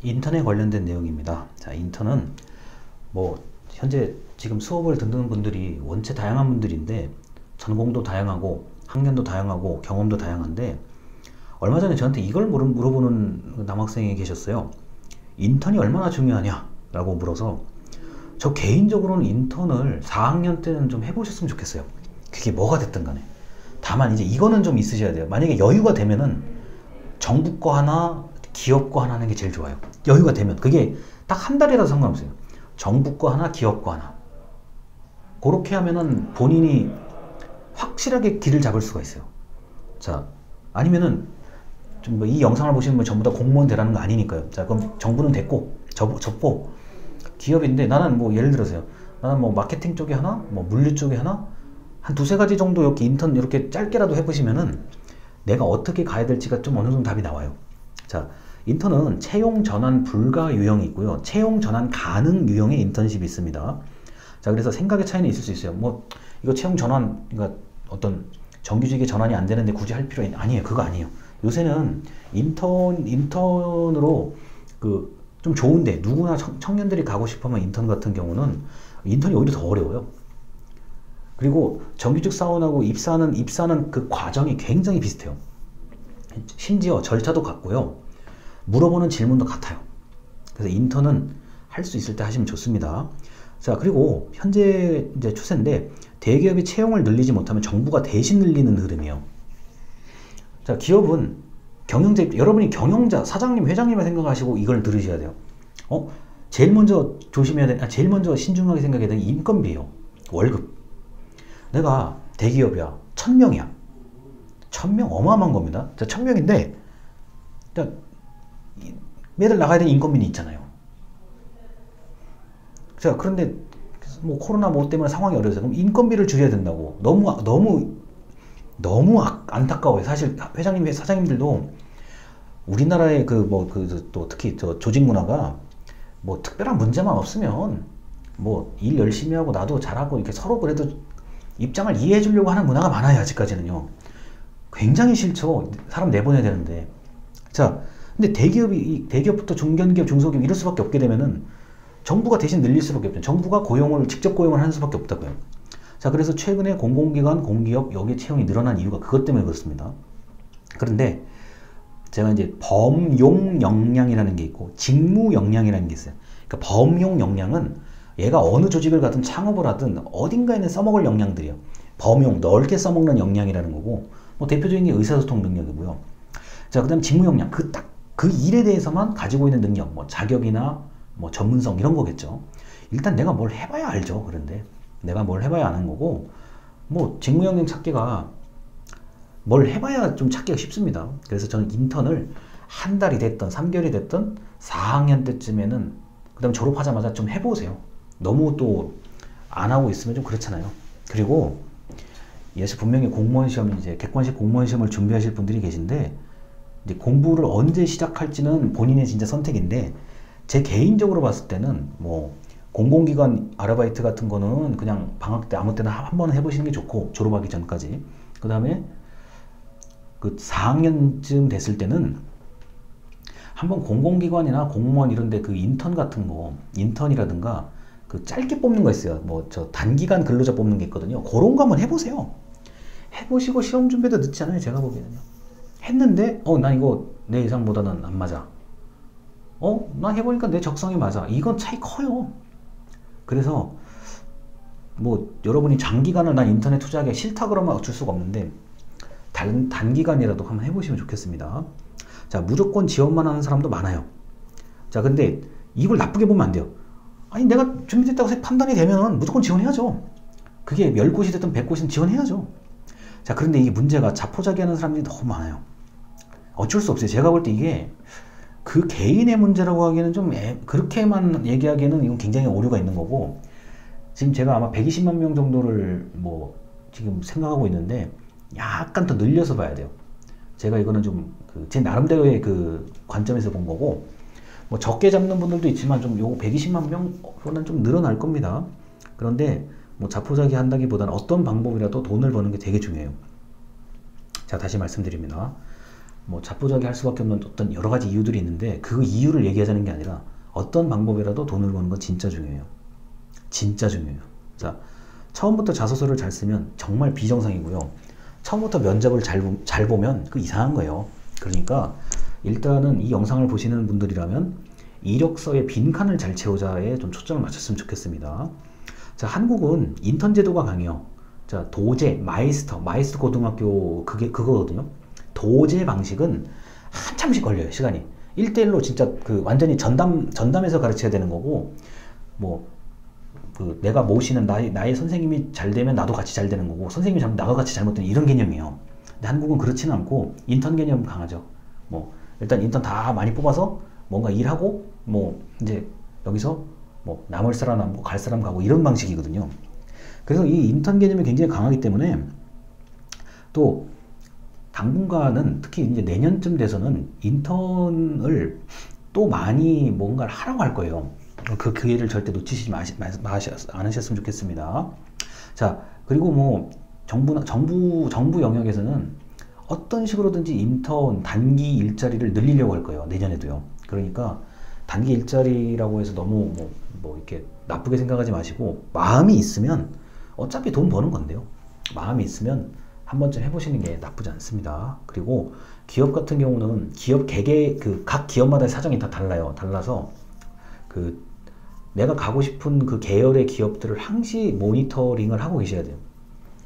인턴에 관련된 내용입니다. 자, 인턴은 뭐 현재 지금 수업을 듣는 분들이 원체 다양한 분들인데 전공도 다양하고 학년도 다양하고 경험도 다양한데 얼마 전에 저한테 이걸 물어보는 남학생이 계셨어요. 인턴이 얼마나 중요하냐 라고 물어서 저 개인적으로는 인턴을 4학년 때는 좀 해보셨으면 좋겠어요. 그게 뭐가 됐든 간에. 다만 이제 이거는 좀 있으셔야 돼요. 만약에 여유가 되면은 정부 거 하나 기업 거 하나 하는 게 제일 좋아요. 여유가 되면. 그게 딱 한 달이라도 상관없어요. 정부 거 하나 기업 거 하나. 그렇게 하면은 본인이 확실하게 길을 잡을 수가 있어요. 자, 아니면은 좀 뭐 이 영상을 보시는 분 전부 다 공무원 되라는 거 아니니까요. 자, 그럼 정부는 됐고 접고 기업인데 나는 뭐 예를 들어서요. 나는 뭐 마케팅 쪽에 하나, 뭐 물류 쪽에 하나, 한 두세 가지 정도 이렇게 인턴 이렇게 짧게라도 해보시면은 내가 어떻게 가야 될지가 좀 어느 정도 답이 나와요. 자, 인턴은 채용 전환 불가 유형이 있고요. 채용 전환 가능 유형의 인턴십이 있습니다. 자, 그래서 생각의 차이는 있을 수 있어요. 뭐 이거 채용 전환, 그러니까 어떤 정규직에 전환이 안 되는데 굳이 할 필요 아니에요. 그거 아니에요. 요새는 인턴으로 그 좀 좋은데 누구나 청년들이 가고 싶으면 인턴 같은 경우는 인턴이 오히려 더 어려워요. 그리고 정규직 사원하고 입사하는 그 과정이 굉장히 비슷해요. 심지어 절차도 같고요. 물어보는 질문도 같아요. 그래서 인턴은 할 수 있을 때 하시면 좋습니다. 자, 그리고 현재 이제 추세인데 대기업이 채용을 늘리지 못하면 정부가 대신 늘리는 흐름이에요. 자, 기업은 여러분이 경영자, 사장님, 회장님을 생각하시고 이걸 들으셔야 돼요. 제일 먼저 조심해야 돼. 제일 먼저 신중하게 생각해야 되는 인건비예요. 월급. 내가 대기업이야. 1000명이야. 1000명 어마어마한 겁니다. 자, 1000명인데 매달 나가야 되는 인건비는 있잖아요. 자, 그런데 뭐 코로나 뭐 때문에 상황이 어려워서 그럼 인건비를 줄여야 된다고. 너무 안타까워요. 사실 회장님, 사장님들도 우리나라의 또 특히 저 조직 문화가 뭐 특별한 문제만 없으면 뭐 일 열심히 하고 나도 잘하고 이렇게 서로 그래도 입장을 이해해 주려고 하는 문화가 많아요. 아직까지는요. 굉장히 싫죠. 사람 내보내야 되는데. 자, 근데 대기업부터 중견기업, 중소기업 이럴 수밖에 없게 되면은 정부가 대신 늘릴 수밖에 없죠. 정부가 직접 고용을 하는 수밖에 없다고요. 자, 그래서 최근에 공공기관, 공기업 여기 채용이 늘어난 이유가 그것 때문에 그렇습니다. 그런데 제가 이제 범용 역량이라는 게 있고 직무 역량이라는 게 있어요. 그러니까 범용 역량은 얘가 어느 조직을 가든 창업을 하든 어딘가에는 써먹을 역량들이에요. 범용, 넓게 써먹는 역량이라는 거고, 뭐 대표적인 게 의사소통 능력이고요. 자, 그 다음 직무 역량, 그 일에 대해서만 가지고 있는 능력, 뭐 자격이나 뭐 전문성 이런 거겠죠. 일단 내가 뭘 해봐야 알죠. 그런데 내가 뭘 해봐야 아는 거고, 뭐 직무 역량 찾기가 뭘 해봐야 좀 찾기가 쉽습니다. 그래서 저는 인턴을 한 달이 됐든 3개월이 됐든 4학년 때쯤에는 그 다음 졸업하자마자 좀 해보세요. 너무 또 안 하고 있으면 좀 그렇잖아요. 그리고 예시 분명히 공무원 시험, 이제 객관식 공무원 시험을 준비하실 분들이 계신데 이제 공부를 언제 시작할지는 본인의 진짜 선택인데 제 개인적으로 봤을 때는 뭐 공공기관 아르바이트 같은 거는 그냥 방학 때 아무 때나 한번 해보시는 게 좋고 졸업하기 전까지. 그 다음에 그 4학년쯤 됐을 때는 한번 공공기관이나 공무원 이런데 그 인턴 같은 거, 인턴이라든가 그 짧게 뽑는 거 있어요. 뭐 저 단기간 근로자 뽑는 게 있거든요. 그런 거 한번 해보세요. 해보시고 시험 준비도 늦지 않아요. 제가 보기에는요. 했는데 난 이거 내 예상보다는 안 맞아. 난 해보니까 내 적성이 맞아. 이건 차이 커요. 그래서 뭐 여러분이 장기간을 난 인터넷 투자하기 싫다 그러면 어쩔 수가 없는데 단기간이라도 한번 해보시면 좋겠습니다. 자, 무조건 지원만 하는 사람도 많아요. 자, 근데 이걸 나쁘게 보면 안 돼요. 아니, 내가 준비됐다고 판단이 되면 무조건 지원해야죠. 그게 10곳이 됐든 100곳이든 지원해야죠. 자, 그런데 이게 문제가 자포자기하는 사람들이 너무 많아요. 어쩔 수 없어요. 제가 볼 때 이게 그 개인의 문제라고 하기에는 좀 그렇게만 얘기하기에는 이건 굉장히 오류가 있는 거고, 지금 제가 아마 120만 명 정도를 뭐 지금 생각하고 있는데 약간 더 늘려서 봐야 돼요. 제가 이거는 좀 제 나름대로의 그 관점에서 본 거고, 뭐 적게 잡는 분들도 있지만 좀 요거 120만 명은 좀 늘어날 겁니다. 그런데 뭐 자포자기 한다기보다는 어떤 방법이라도 돈을 버는 게 되게 중요해요. 자, 다시 말씀드립니다. 뭐 자포자기 할 수밖에 없는 어떤 여러 가지 이유들이 있는데 그 이유를 얘기하자는 게 아니라 어떤 방법이라도 돈을 버는 건 진짜 중요해요. 진짜 중요해요. 자, 처음부터 자소서를 잘 쓰면 정말 비정상이고요. 처음부터 면접을 잘 보면 그 이상한 거예요. 그러니까 일단은 이 영상을 보시는 분들이라면 이력서의 빈칸을 잘 채우자에 좀 초점을 맞췄으면 좋겠습니다. 자, 한국은 인턴 제도가 강해요. 자, 도제, 마이스터 고등학교 그거거든요. 도제 방식은 한참씩 걸려요, 시간이. 1대1로 진짜 그 완전히 전담해서 가르쳐야 되는 거고, 뭐, 그 내가 모시는 나의 선생님이 잘 되면 나도 같이 잘 되는 거고, 선생님이 잘못 나가 같이 잘못되는 이런 개념이에요. 근데 한국은 그렇지는 않고, 인턴 개념 강하죠. 뭐, 일단 인턴 다 많이 뽑아서 뭔가 일하고, 뭐, 이제 여기서 뭐, 남을 사람 남고 갈 사람 가고 이런 방식이거든요. 그래서 이 인턴 개념이 굉장히 강하기 때문에 또 당분간은 특히 이제 내년쯤 돼서는 인턴을 또 많이 뭔가를 하라고 할 거예요. 그 기회를 절대 놓치시지 않으셨으면 좋겠습니다. 자, 그리고 뭐 정부 영역에서는 어떤 식으로든지 인턴 단기 일자리를 늘리려고 할 거예요. 내년에도요. 그러니까 단기 일자리라고 해서 너무 뭐 이렇게 나쁘게 생각하지 마시고 마음이 있으면 어차피 돈 버는 건데요. 마음이 있으면 한 번쯤 해보시는 게 나쁘지 않습니다. 그리고 기업 같은 경우는 기업 각 기업마다의 사정이 다 달라서 그 내가 가고 싶은 그 계열의 기업들을 항시 모니터링을 하고 계셔야 돼요.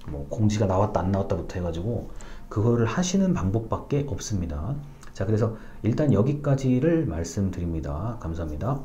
뭐 공지가 나왔다 안 나왔다부터 해가지고 그거를 하시는 방법밖에 없습니다. 자, 그래서 일단 여기까지를 말씀드립니다. 감사합니다.